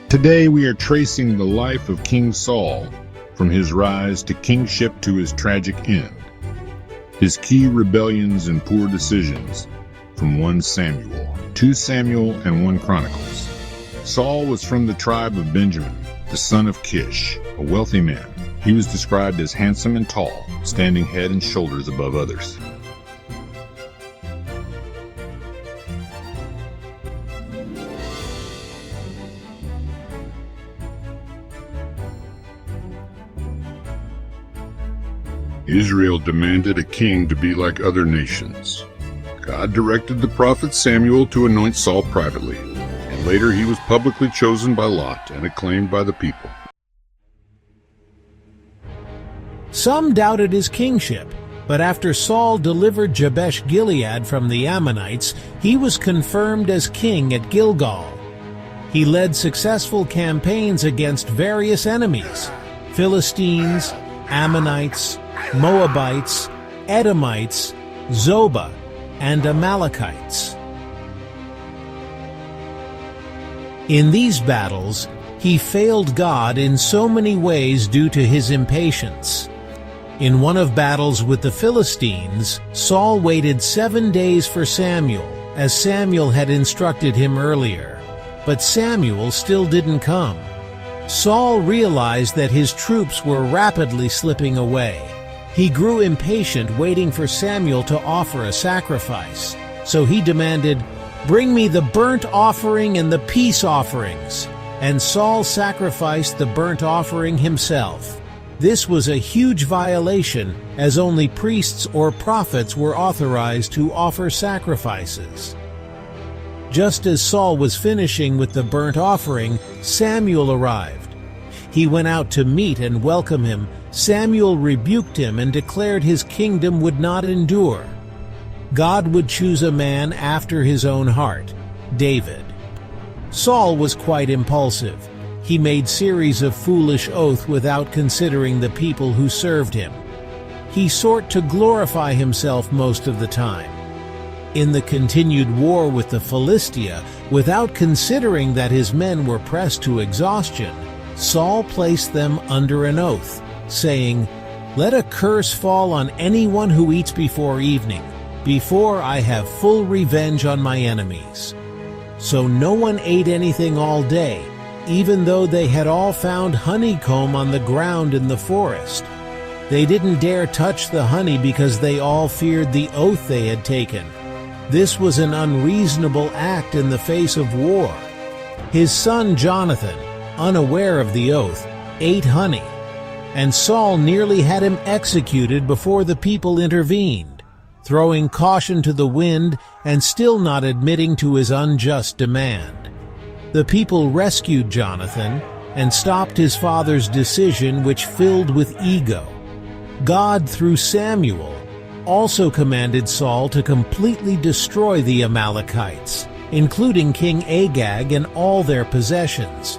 Today we are tracing the life of King Saul, from his rise to kingship to his tragic end. His key rebellions and poor decisions, from 1 Samuel, 2 Samuel, and 1 Chronicles. Saul was from the tribe of Benjamin, the son of Kish, a wealthy man. He was described as handsome and tall, standing head and shoulders above others. Israel demanded a king to be like other nations. God directed the prophet Samuel to anoint Saul privately, and later he was publicly chosen by lot and acclaimed by the people. Some doubted his kingship, but after Saul delivered Jabesh-Gilead from the Ammonites, he was confirmed as king at Gilgal. He led successful campaigns against various enemies: Philistines, Ammonites, Moabites, Edomites, Zobah, and Amalekites. In these battles, he failed God in so many ways due to his impatience. In one of battles with the Philistines, Saul waited 7 days for Samuel, as Samuel had instructed him earlier. But Samuel still didn't come. Saul realized that his troops were rapidly slipping away. He grew impatient waiting for Samuel to offer a sacrifice. So he demanded, "Bring me the burnt offering and the peace offerings." And Saul sacrificed the burnt offering himself. This was a huge violation, as only priests or prophets were authorized to offer sacrifices. Just as Saul was finishing with the burnt offering, Samuel arrived. He went out to meet and welcome him. Samuel rebuked him and declared his kingdom would not endure. God would choose a man after his own heart, David. Saul was quite impulsive. He made series of foolish oaths without considering the people who served him. He sought to glorify himself most of the time. In the continued war with the Philistia, without considering that his men were pressed to exhaustion, Saul placed them under an oath, saying, "Let a curse fall on anyone who eats before evening, before I have full revenge on my enemies." So no one ate anything all day, even though they had all found honeycomb on the ground in the forest. They didn't dare touch the honey because they all feared the oath they had taken. This was an unreasonable act in the face of war. His son Jonathan, unaware of the oath, ate honey, and Saul nearly had him executed before the people intervened, throwing caution to the wind and still not admitting to his unjust demand. The people rescued Jonathan and stopped his father's decision, which filled with ego. God, through Samuel, also commanded Saul to completely destroy the Amalekites, including King Agag and all their possessions.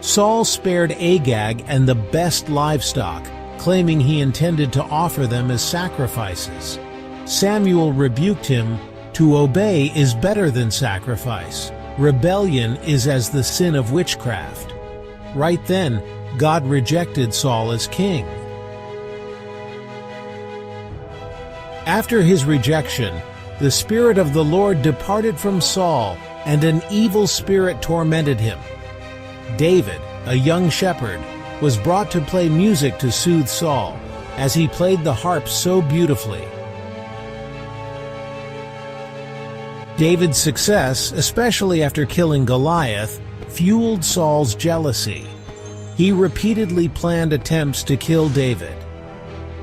Saul spared Agag and the best livestock, claiming he intended to offer them as sacrifices. Samuel rebuked him, "To obey is better than sacrifice. Rebellion is as the sin of witchcraft." Right then, God rejected Saul as king. After his rejection, the Spirit of the Lord departed from Saul, and an evil spirit tormented him. David, a young shepherd, was brought to play music to soothe Saul, as he played the harp so beautifully. David's success, especially after killing Goliath, fueled Saul's jealousy. He repeatedly planned attempts to kill David.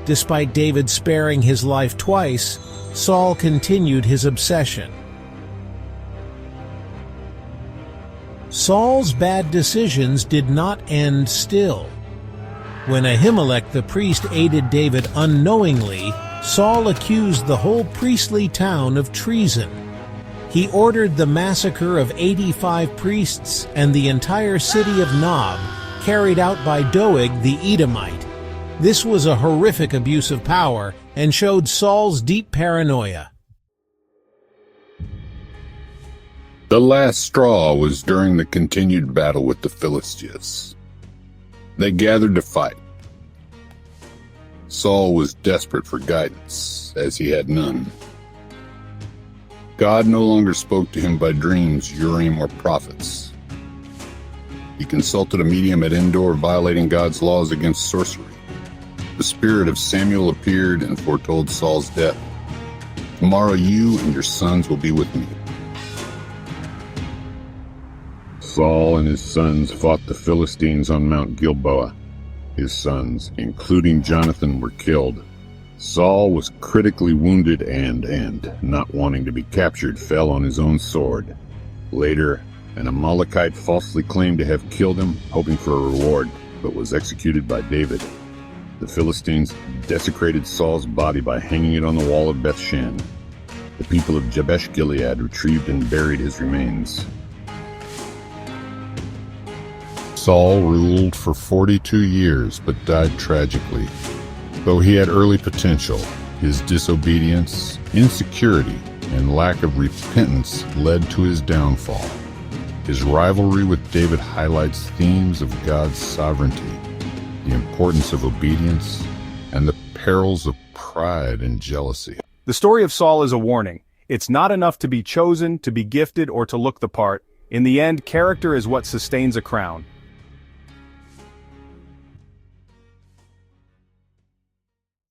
Despite David sparing his life twice, Saul continued his obsession. Saul's bad decisions did not end still. When Ahimelech the priest aided David unknowingly, Saul accused the whole priestly town of treason. He ordered the massacre of 85 priests and the entire city of Nob, carried out by Doeg the Edomite. This was a horrific abuse of power and showed Saul's deep paranoia. The last straw was during the continued battle with the Philistines. They gathered to fight. Saul was desperate for guidance, as he had none. God no longer spoke to him by dreams, Urim, or prophets. He consulted a medium at Endor, violating God's laws against sorcery. The spirit of Samuel appeared and foretold Saul's death. Tomorrow you and your sons will be with me. Saul and his sons fought the Philistines on Mount Gilboa. His sons, including Jonathan, were killed. Saul was critically wounded and, not wanting to be captured, fell on his own sword. Later, an Amalekite falsely claimed to have killed him, hoping for a reward, but was executed by David. The Philistines desecrated Saul's body by hanging it on the wall of Bethshan. The people of Jabesh Gilead retrieved and buried his remains. Saul ruled for 42 years, but died tragically. Though he had early potential, his disobedience, insecurity, and lack of repentance led to his downfall. His rivalry with David highlights themes of God's sovereignty, the importance of obedience, and the perils of pride and jealousy. The story of Saul is a warning. It's not enough to be chosen, to be gifted, or to look the part. In the end, character is what sustains a crown.